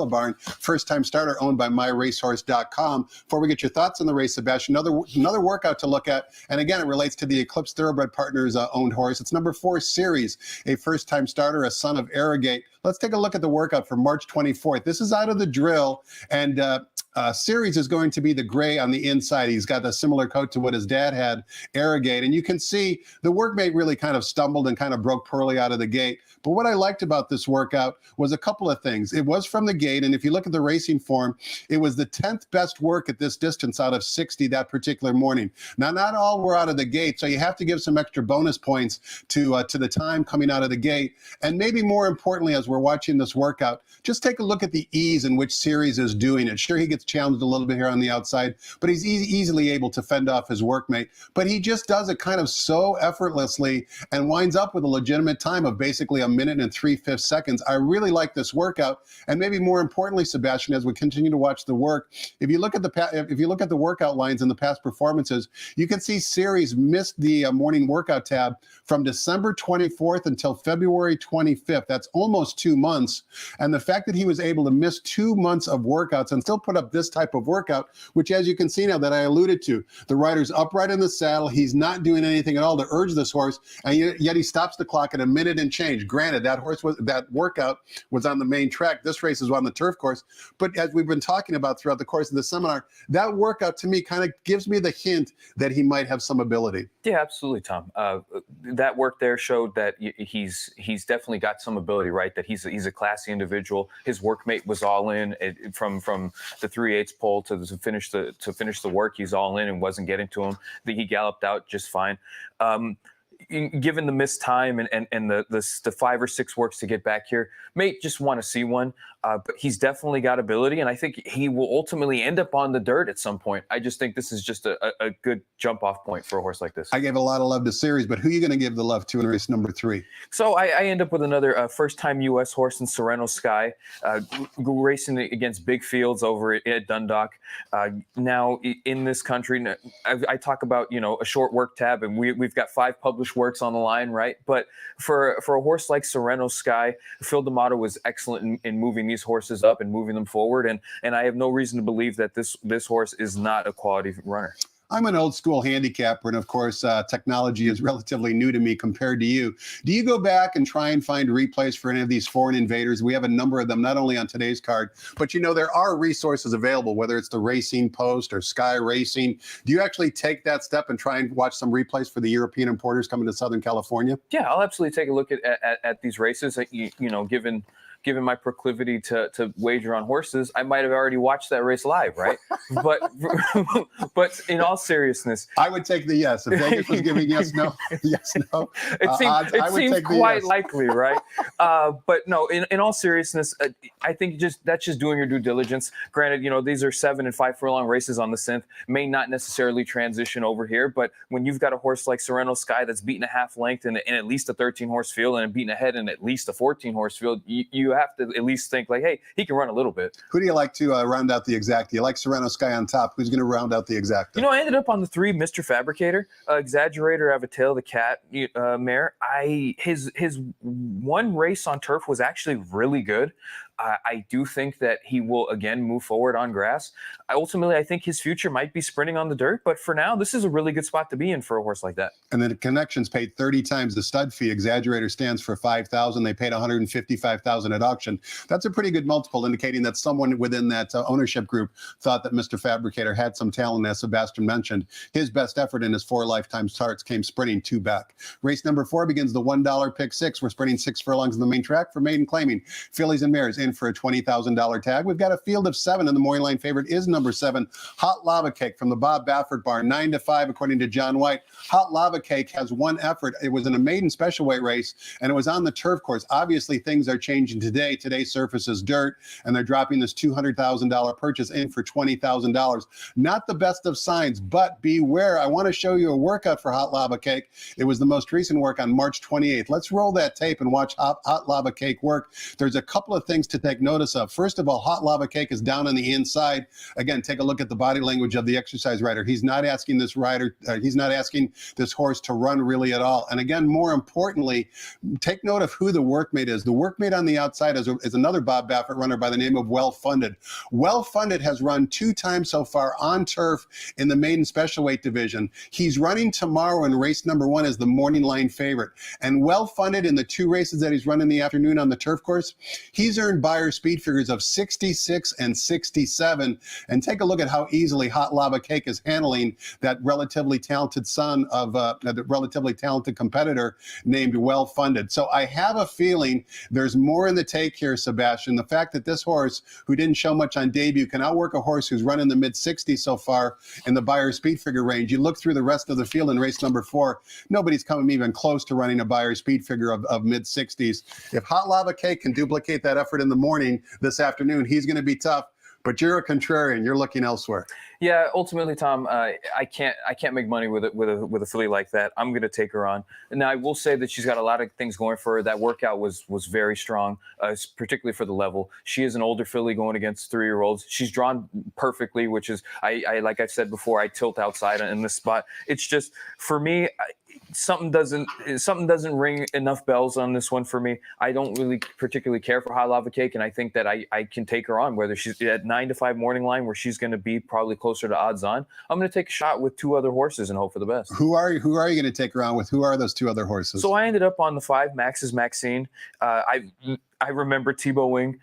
Speaker 2: Barn, first-time starter owned by MyRacehorse.com. Before we get your thoughts on the race, Sebastian, another workout to look at, and again, it relates to the Eclipse Thoroughbred Partners owned horse. It's number 4, Series, a first-time starter, a son of Arrogate. Let's take a look at the workout for March 24th. This is out of the drill, and Series is going to be the gray on the inside. He's got a similar coat to what his dad had, Arrogate. And you can see the workmate really kind of stumbled and kind of broke poorly out of the gate. But what I liked about this workout was a couple of things. It was from the gate, and if you look at the racing form, it was the 10th best work at this distance out of 60 that particular morning. Now, not all were out of the gate, so you have to give some extra bonus points to the time coming out of the gate. And maybe more importantly, as we're watching this workout, just take a look at the ease in which Series is doing it. Sure, he gets challenged a little bit here on the outside, but he's easily able to fend off his workmate. But he just does it kind of so effortlessly and winds up with a legitimate time of basically 1 minute and 3/5 seconds. I really like this workout, and maybe more importantly, Sebastian, as we continue to watch the work, if you look at the workout lines in the past performances, you can see Series missed the morning workout tab from December 24th until February 25th. That's almost 2 months, and the fact that he was able to miss 2 months of workouts and still put up this type of workout, which, as you can see now that I alluded to, the rider's upright in the saddle, he's not doing anything at all to urge this horse, and yet he stops the clock at 1 minute and change. Granted, that workout was on the main track. This race is on the turf course, but as we've been talking about throughout the course of the seminar, that workout to me kind of gives me the hint that he might have some ability.
Speaker 3: Yeah, absolutely, Tom. That work there showed that he's definitely got some ability, right? That he's a classy individual. His workmate was all in from the 3/8 pole to finish the work. He's all in and wasn't getting to him. I think he galloped out just fine. Given the missed time and the 5 or 6 works to get back here, may just want to see one. But he's definitely got ability, and I think he will ultimately end up on the dirt at some point. I just think this is just a good jump-off point for a horse like this.
Speaker 2: I gave a lot of love to Series, but who are you going to give the love to in race number 3?
Speaker 3: So I end up with another first-time U.S. horse in Sereno Sky, racing against big fields over at Dundalk. Now, in this country, I talk about, a short work tab, and we've got 5 published works on the line, right? But for a horse like Sereno Sky, Phil D'Amato was excellent in moving these horses up and moving them forward, and I have no reason to believe that this horse is not a quality runner.
Speaker 2: I'm an old school handicapper, and of course, technology is relatively new to me compared to you. Do you go back and try and find replays for any of these foreign invaders? We have a number of them, not only on today's card, but there are resources available, whether it's the Racing Post or Sky Racing. Do you actually take that step and try and watch some replays for the European importers coming to Southern California?
Speaker 3: Yeah, I'll absolutely take a look at these races. Given my proclivity to wager on horses, I might have already watched that race live, right? but in all seriousness,
Speaker 2: I would take the yes. If Vegas was giving yes, no, yes, no.
Speaker 3: It seems quite likely, right? But no, in all seriousness, I think that's just doing your due diligence. Granted, these are 7 and 5 furlong races on the synth, may not necessarily transition over here, but when you've got a horse like Sereno Sky that's beaten a half length in at least a 13-horse field and beaten ahead in at least a 14-horse field, you have to at least think like, hey, he can run a little bit.
Speaker 2: Who do you like to round out the exact? Do you like Sereno Sky on top? Who's going to round out the exact?
Speaker 3: I ended up on the 3, Mr. Fabricator, Exaggerator, Avatel, the cat mare. His one race on turf was actually really good. I do think that he will again move forward on grass. Ultimately, I think his future might be sprinting on the dirt, but for now, this is a really good spot to be in for a horse like that.
Speaker 2: And then the Connections paid 30 times the stud fee. Exaggerator stands for $5,000. They paid $155,000 at auction. That's a pretty good multiple, indicating that someone within that ownership group thought that Mr. Fabricator had some talent. As Sebastian mentioned, his best effort in his 4 lifetime starts came sprinting 2 back. Race number 4 begins the $1 pick 6. We're sprinting 6 furlongs in the main track for maiden claiming. Fillies and mares in for a $20,000 tag. We've got a field of 7, and the morning line favorite is number 7, Hot Lava Cake from the Bob Baffert barn, 9-5 according to John White. Hot Lava Cake has one effort. It was in a maiden special weight race, and it was on the turf course. Obviously, things are changing today. Today's surface is dirt, and they're dropping this $200,000 purchase in for $20,000. Not the best of signs, but beware. I want to show you a workout for Hot Lava Cake. It was the most recent work on March 28th. Let's roll that tape and watch Hot Lava Cake work. There's a couple of things to to take notice of. First of all, Hot Lava Cake is down on the inside. Again, take a look at the body language of the exercise rider. He's not asking this horse to run really at all. And again, more importantly, take note of who the workmate is. The workmate on the outside is another Bob Baffert runner by the name of Well Funded. Well Funded has run 2 times so far on turf in the maiden special weight division. He's running tomorrow in race number 1 as the morning line favorite. And Well Funded, in the 2 races that he's run in the afternoon on the turf course, he's earned Beyer speed figures of 66 and 67. And take a look at how easily Hot Lava Cake is handling that relatively talented son of a relatively talented competitor named Well Funded. So I have a feeling there's more in the take here, Sebastian. The fact that this horse, who didn't show much on debut, can outwork a horse who's run in the mid-60s so far in the Beyer speed figure range. You look through the rest of the field in race number 4, nobody's coming even close to running a Beyer speed figure of mid-60s. If Hot Lava Cake can duplicate that effort in the morning this afternoon, he's going to be tough. But you're a contrarian. You're looking elsewhere.
Speaker 3: Yeah, ultimately, Tom, I can't make money with a filly like that. I'm going to take her on. Now, I will say that she's got a lot of things going for her. That workout was very strong, particularly for the level. She is an older filly going against 3-year-olds. She's drawn perfectly, which is, I like I've said before, I tilt outside in this spot. It's just, for me, something doesn't ring enough bells on this one for me. I don't really particularly care for Hot Lava Cake, and I think that I can take her on, whether she's at 9 to 5 morning line, where she's going to be probably closer to odds on. I'm going to take a shot with 2 other horses and hope for the best.
Speaker 2: Who are you going to take her on with? Who are those 2 other horses?
Speaker 3: So I ended up on the 5, Max's Maxine. I remember Tebow Wing.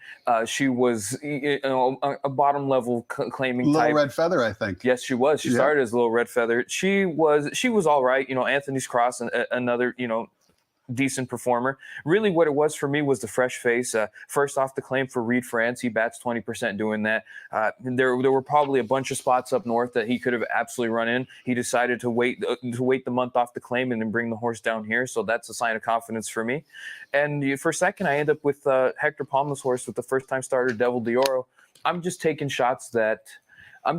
Speaker 3: She was a bottom level claiming
Speaker 2: Little
Speaker 3: type.
Speaker 2: Red Feather, I think.
Speaker 3: Yes, she was. She started as Little Red Feather. She was all right. Anthony's Cross, another decent performer. Really, what it was for me was the fresh face. First off the claim for Reed France, he bats 20% doing that. There were probably a bunch of spots up north that he could have absolutely run in. He decided to wait the month off the claim and then bring the horse down here. So that's a sign of confidence for me. And for second, I end up with Hector Palma's horse with the first-time starter Devil d'Oro. I'm just taking shots that I'm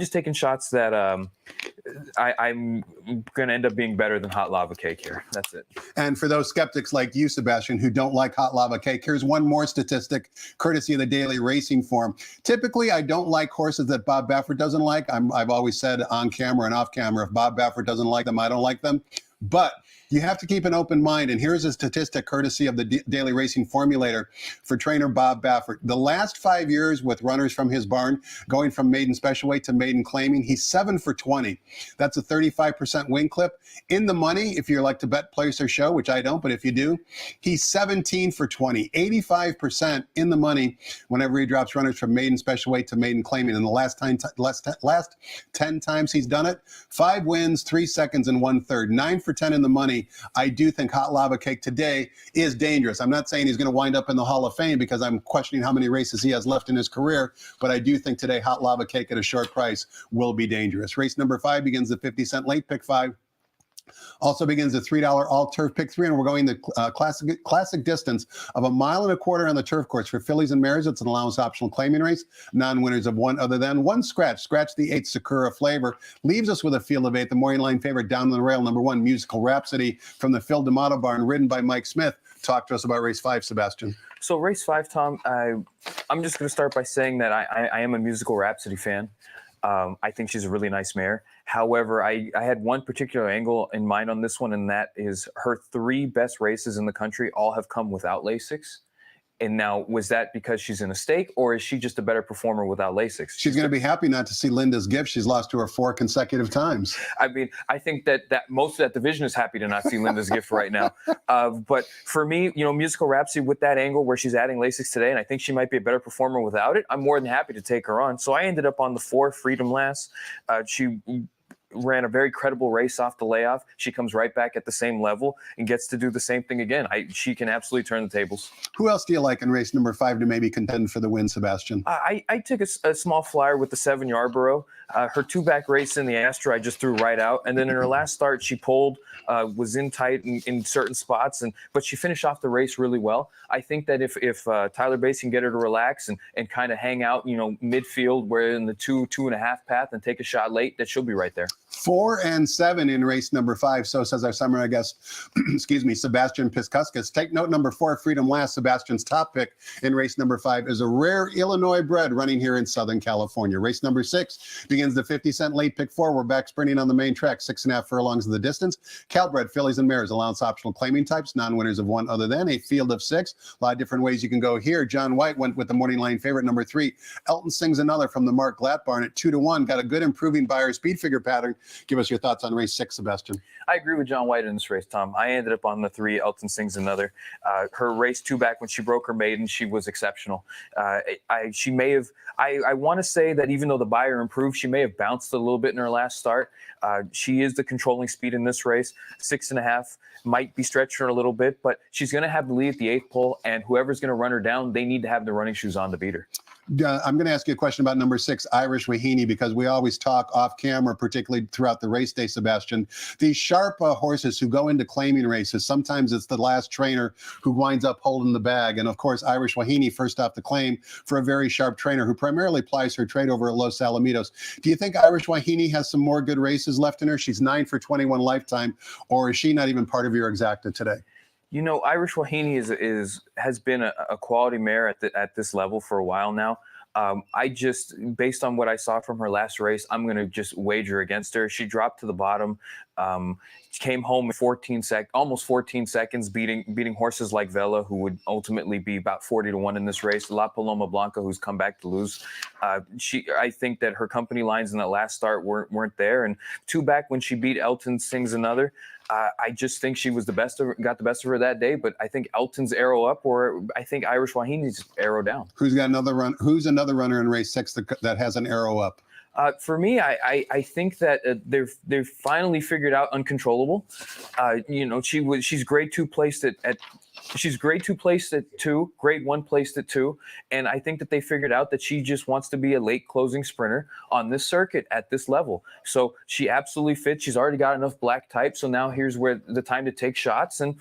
Speaker 3: going to end up being better than Hot Lava Cake here. That's it.
Speaker 2: And for those skeptics like you, Sebastian, who don't like Hot Lava Cake, here's one more statistic, courtesy of the Daily Racing Form. Typically, I don't like horses that Bob Baffert doesn't like. I've always said on camera and off camera, if Bob Baffert doesn't like them, I don't like them. But you have to keep an open mind. And here's a statistic courtesy of the Daily Racing Formulator for trainer Bob Baffert. The last 5 years with runners from his barn, going from maiden special weight to maiden claiming, he's 7 for 20. That's a 35% win clip. In the money, if you like to bet, place, or show, which I don't, but if you do, he's 17 for 20, 85% in the money whenever he drops runners from maiden special weight to maiden claiming. In the last 10 times he's done it, 5 wins, 3 seconds, and 1/3, 9 for 10 in the money. I do think Hot Lava Cake today is dangerous. I'm not saying he's going to wind up in the Hall of Fame because I'm questioning how many races he has left in his career, but I do think today Hot Lava Cake at a short price will be dangerous. Race number 5 begins the 50-cent late pick 5. Also begins the $3 all-turf pick 3, and we're going the classic distance of 1.25 miles on the turf course. For fillies and mares, it's an allowance optional claiming race. Non-winners of 1 other than 1 scratch. Scratch the 8 Sakura Flavor. Leaves us with a field of 8. The morning line favorite down the rail, number 1, Musical Rhapsody from the Phil D'Amato barn, ridden by Mike Smith. Talk to us about race 5, Sebastian.
Speaker 3: So race 5, Tom, I'm just going to start by saying that I am a Musical Rhapsody fan. I think she's a really nice mare. However, I had one particular angle in mind on this one, and that is her 3 best races in the country all have come without Lasix. And now, was that because she's in a stake, or is she just a better performer without Lasix?
Speaker 2: She's going to be happy not to see Linda's gift. She's lost to her 4 consecutive times.
Speaker 3: I mean, I think that most of that division is happy to not see Linda's gift right now. But for me, Musical Rhapsody with that angle where she's adding Lasix today, and I think she might be a better performer without it, I'm more than happy to take her on. So I ended up on the 4, Freedom Lass. She ran a very credible race off the layoff. She comes right back at the same level and gets to do the same thing again. She can absolutely turn the tables.
Speaker 2: Who else do you like in race number 5 to maybe contend for the win, Sebastian?
Speaker 3: I took a small flyer with the 7 Yarborough. Her 2-back race in the Astra, I just threw right out. And then in her last start, she pulled, was in tight in certain spots, but she finished off the race really well. I think that if Tyler Bates can get her to relax and kind of hang out, midfield, where in the 2.5 path and take a shot late, that she'll be right there.
Speaker 2: 4 and 7 in race number 5. So says our summer guest, excuse me, Sebastian Piscuskas. Take note, number 4, Freedom Last, Sebastian's top pick in race number 5, is a rare Illinois bred running here in Southern California. Race number 6 begins the 50-cent late pick 4. We're back sprinting on the main track, 6.5 furlongs of the distance. Calbred, fillies and mares, allowance optional claiming types, non-winners of 1 other than, a field of 6. A lot of different ways you can go here. John White went with the morning line favorite, number 3. Elton Sings Another from the Mark Glatt barn at 2-1. Got a good improving buyer speed figure pattern. Give us your thoughts on race 6, Sebastian.
Speaker 3: I agree with John White in this race, Tom. I ended up on the 3, Elton Sings Another. Her race 2 back when she broke her maiden, she was exceptional. She may have, I want to say that even though the buyer improved, she may have bounced a little bit in her last start. She is the controlling speed in this race. 6.5 might be stretched her a little bit, but she's going to have the lead at the 8th pole, and whoever's going to run her down, they need to have the running shoes on to beat her.
Speaker 2: I'm going to ask you a question about number 6, Irish Wahini, because we always talk off camera, particularly throughout the race day, Sebastian. These sharp horses who go into claiming races, sometimes it's the last trainer who winds up holding the bag. And of course, Irish Wahini first off the claim for a very sharp trainer who primarily plies her trade over at Los Alamitos. Do you think Irish Wahini has some more good races left in her? She's 9 for 21 lifetime, or is she not even part of your exacta today?
Speaker 3: You know, Irish Wahini has been a quality mare at this level for a while now. I just, based on what I saw from her last race, I'm going to just wager against her. She dropped to the bottom, came home in almost 14 seconds, beating horses like Vela, who would ultimately be about 40-1 in this race. La Paloma Blanca, who's come back to lose. I think that her company lines in that last start weren't there. And 2 back when she beat Elton Sings Another. I just think she was got the best of her that day, but I think Elton's arrow up, or I think Irish Wahini's arrow down.
Speaker 2: Who's got another run? Who's another runner in race 6 that has an arrow up?
Speaker 3: For me, I think that they've finally figured out Uncontrollable. You know, she's grade 2 placed she's grade 2 placed at 2, grade 1 placed at 2, and I think that they figured out that she just wants to be a late closing sprinter on this circuit at this level. So she absolutely fits. She's already got enough black type. So now here's where the time to take shots, and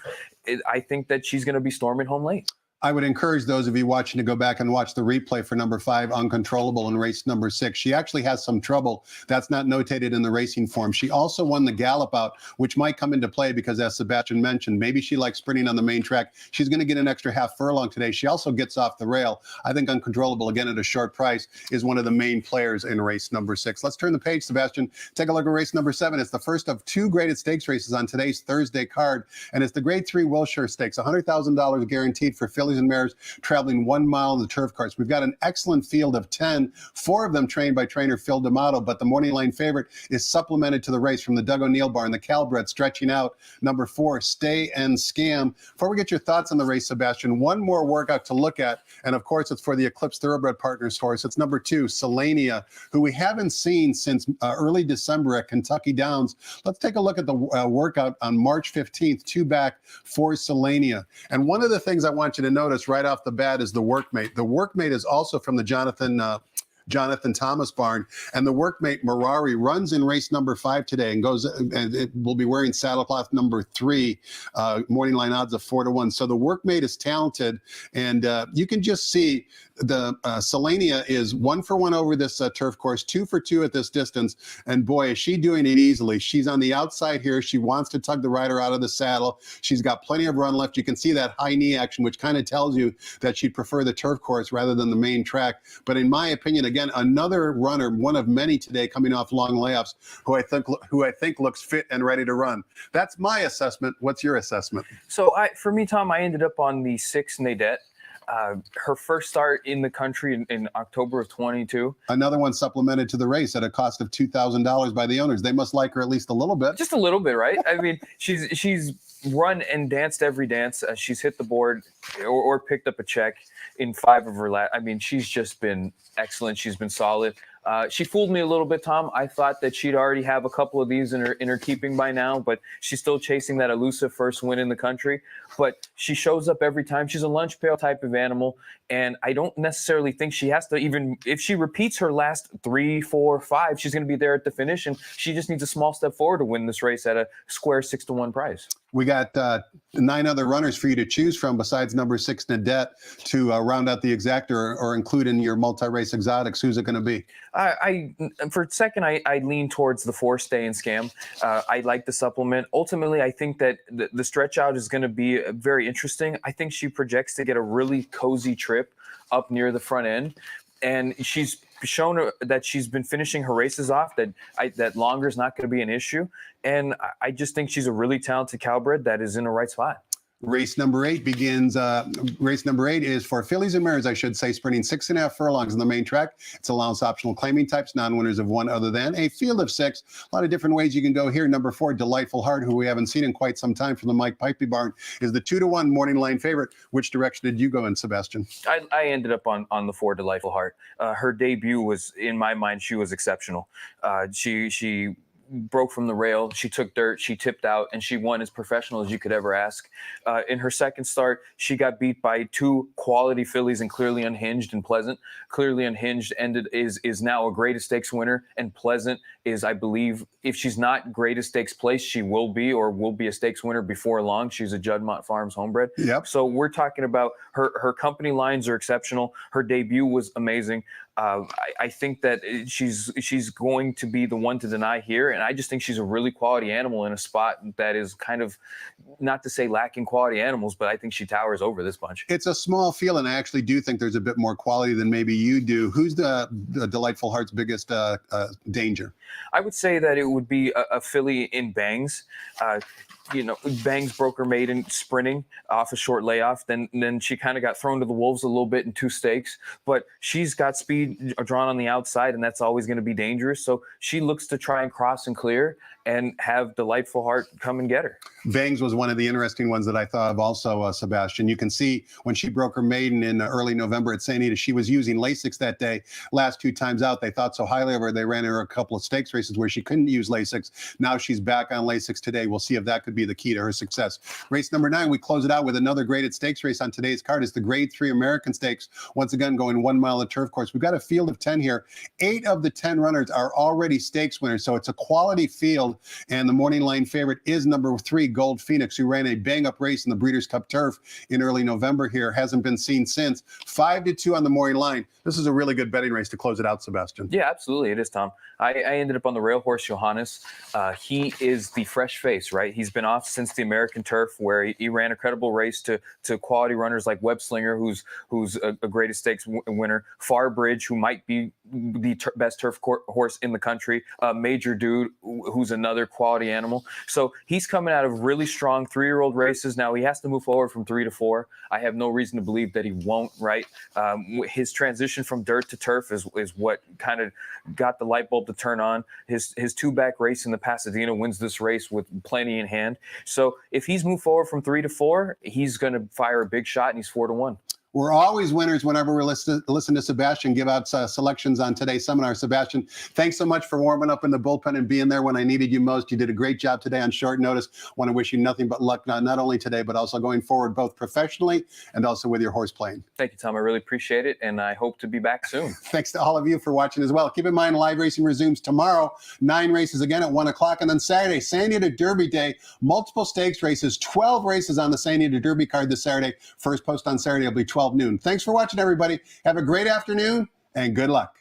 Speaker 3: I think that she's going to be storming home late.
Speaker 2: I would encourage those of you watching to go back and watch the replay for number 5, Uncontrollable, in race number 6. She actually has some trouble. That's not notated in the racing form. She also won the gallop out, which might come into play because, as Sebastian mentioned, maybe she likes sprinting on the main track. She's going to get an extra half furlong today. She also gets off the rail. I think Uncontrollable, again at a short price, is one of the main players in race number 6. Let's turn the page, Sebastian. Take a look at race number 7. It's the first of 2 graded stakes races on today's Thursday card, and it's the grade 3 Wilshire Stakes, $100,000 guaranteed for fillies and mares traveling 1 mile in the turf course. We've got an excellent field of 10, 4 of them trained by trainer Phil D'Amato, but the morning line favorite is supplemented to the race from the Doug O'Neill barn, the Calbred, stretching out number 4, Stay and Scam. Before we get your thoughts on the race, Sebastian, one more workout to look at, and of course it's for the Eclipse Thoroughbred Partners horse. It's number 2, Selenia, who we haven't seen since early December at Kentucky Downs. Let's take a look at the workout on March 15th, 2 back for Selenia. And one of the things I want you to notice right off the bat is the workmate. The workmate is also from the Jonathan Thomas barn, and the workmate Merari runs in race number 5 today and it will be wearing saddlecloth number 3, morning line odds of 4-1. So the workmate is talented, and you can just see the Selenia is 1 for 1 over this turf course, 2 for 2 at this distance, and boy, is she doing it easily. She's on the outside here. She wants to tug the rider out of the saddle. She's got plenty of run left. You can see that high knee action, which kind of tells you that she'd prefer the turf course rather than the main track. But in my opinion, again, another runner, one of many today coming off long layoffs, who I think looks fit and ready to run. That's my assessment. What's your assessment?
Speaker 3: So for me, Tom, I ended up on the 6, Nadette. Her first start in the country in October of 22.
Speaker 2: Another one supplemented to the race at a cost of $2,000 by the owners. They must like her at least a little bit.
Speaker 3: Just a little bit, right? I mean, she's run and danced every dance. She's hit the board or picked up a check in 5 of her last. I mean, she's just been excellent. She's been solid. She fooled me a little bit, Tom. I thought that she'd already have a couple of these in her keeping by now, but she's still chasing that elusive first win in the country. But she shows up every time. She's a lunch pail type of animal, and I don't necessarily think she has to, even if she repeats her last 3, 4, 5, she's going to be there at the finish, and she just needs a small step forward to win this race at a square 6-1 price.
Speaker 2: We got 9 other runners for you to choose from besides number 6 Nadette to round out the exacta or include in your multi-race exotics. Who's it going to be?
Speaker 3: For second, I lean towards the 4 Stay and Scam. I like the supplement. Ultimately, I think that the stretch out is going to be very interesting. I think she projects to get a really cozy trip up near the front end, and she's shown that she's been finishing her races off, that longer is not going to be an issue. And I just think she's a really talented cowbred that is in the right spot.
Speaker 2: Race number 8 begins. Race number 8 is for fillies and mares, I should say, sprinting 6.5 furlongs on the main track. It's allowance optional claiming types, non-winners of 1 other than. A field of 6. A lot of different ways you can go here. Number 4, Delightful Heart, who we haven't seen in quite some time from the Mike Pipey barn, is the 2-1 morning line favorite. Which direction did you go in, Sebastian?
Speaker 3: I ended up on the 4 Delightful Heart. Her debut was, in my mind, she was exceptional. She broke from the rail, she took dirt, she tipped out, and she won as professional as you could ever ask. In her second start, she got beat by 2 quality fillies and Clearly Unhinged and Pleasant. Clearly Unhinged is now a Greatest Stakes winner, and Pleasant is, I believe, if she's not Greatest Stakes place, she will be a stakes winner before long. She's a Juddmonte Farms homebred.
Speaker 2: Yep.
Speaker 3: So we're talking about her company lines are exceptional. Her debut was amazing. I think that she's going to be the one to deny here, and I just think she's a really quality animal in a spot that is kind of, not to say lacking quality animals, but I think she towers over this bunch.
Speaker 2: It's a small field, and I actually do think there's a bit more quality than maybe you do. Who's the Delightful Heart's biggest danger?
Speaker 3: I would say that it would be a filly in Bangs. Bangs broke her maiden sprinting off a short layoff. Then she kind of got thrown to the wolves a little bit in 2 stakes, but she's got speed drawn on the outside, and that's always going to be dangerous. So she looks to try and cross and clear and have Delightful Heart come and get her.
Speaker 2: Bangs was one of the interesting ones that I thought of also, Sebastian. You can see when she broke her maiden in early November at St. Anita, she was using Lasix that day. Last 2 times out, they thought so highly of her, they ran her a couple of stakes races where she couldn't use Lasix. Now she's back on Lasix today. We'll see if that could be the key to her success. Race number 9, we close it out with another graded stakes race on today's card. It's the Grade 3 American Stakes. Once again, going 1 mile of turf course. We've got a field of 10 here. 8 of the 10 runners are already stakes winners, so it's a quality field. And the morning line favorite is number 3, Gold Phoenix, who ran a bang-up race in the Breeders' Cup Turf in early November here. Hasn't been seen since. 5-2 on the morning line. This is a really good betting race to close it out, Sebastian.
Speaker 3: Yeah, absolutely. It is, Tom. I ended up on the rail horse, Johannes. He is the fresh face, right? He's been off since the American Turf, where he ran a credible race to quality runners like Web Slinger, who's a Greatest Stakes winner. Farbridge, who might be the best turf horse in the country. Major Dude, who's another quality animal. So he's coming out of really strong 3-year-old races. Now he has to move forward from 3 to 4. I have no reason to believe that he won't, right? His transition from dirt to turf is what kind of got the light bulb to turn on. His 2-back race in the Pasadena wins this race with plenty in hand. So if he's moved forward from 3 to 4, he's going to fire a big shot, and he's 4-1.
Speaker 2: We're always winners whenever we listen to Sebastian give out selections on today's seminar. Sebastian, thanks so much for warming up in the bullpen and being there when I needed you most. You did a great job today on short notice. Want to wish you nothing but luck, not only today, but also going forward, both professionally and also with your horse playing.
Speaker 3: Thank you, Tom. I really appreciate it, and I hope to be back soon.
Speaker 2: Thanks to all of you for watching as well. Keep in mind, live racing resumes tomorrow, 9 races again at 1 o'clock, and then Saturday, San Diego Derby Day, multiple stakes races, 12 races on the San Diego Derby card this Saturday. First post on Saturday will be 12 noon. Thanks for watching, everybody. Have a great afternoon and good luck.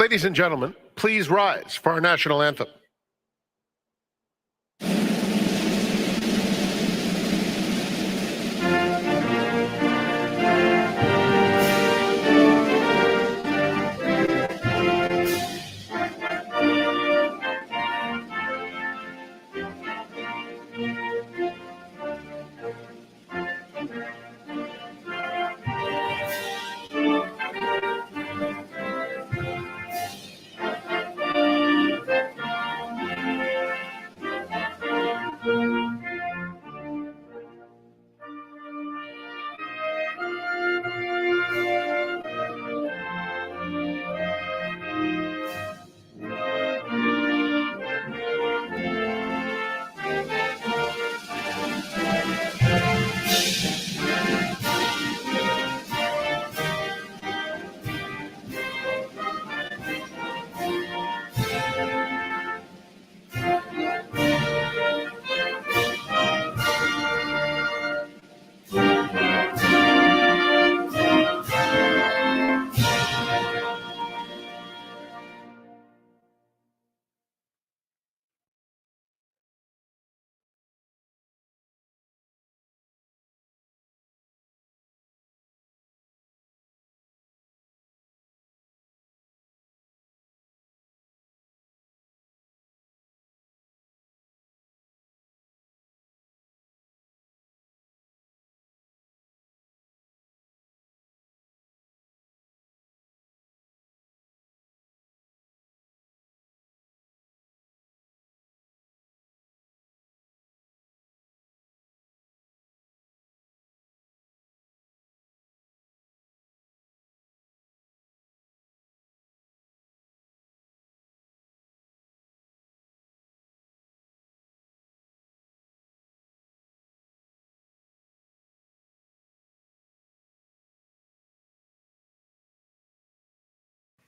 Speaker 1: Ladies and gentlemen, please rise for our national anthem.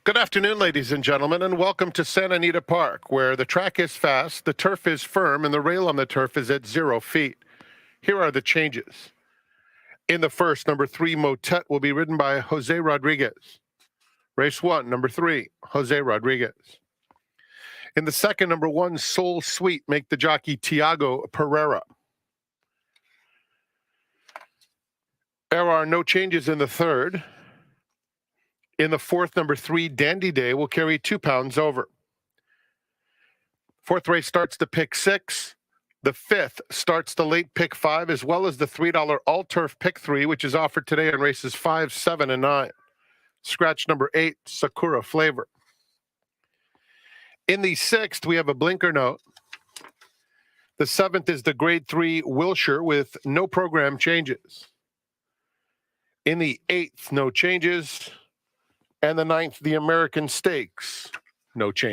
Speaker 1: Good afternoon, ladies and gentlemen, and welcome to Santa Anita Park, where the track is fast, the turf is firm, and the rail on the turf is at 0 feet. Here are the changes. In the first, number 3, Motet will be ridden by Jose Rodriguez. Race 1, number 3, Jose Rodriguez. In the second, number 1, Soul Sweet, make the jockey Tiago Pereira. There are no changes in the third. In the fourth, number 3, Dandy Day will carry 2 pounds over. Fourth race starts the pick 6. The fifth starts the late pick 5, as well as the $3 all-turf pick 3, which is offered today on races 5, 7, and 9. Scratch number 8, Sakura Flavor. In the sixth, we have a blinker note. The seventh is the grade 3 Wilshire with no program changes. In the eighth, no changes. And the ninth, the American Stakes, no change.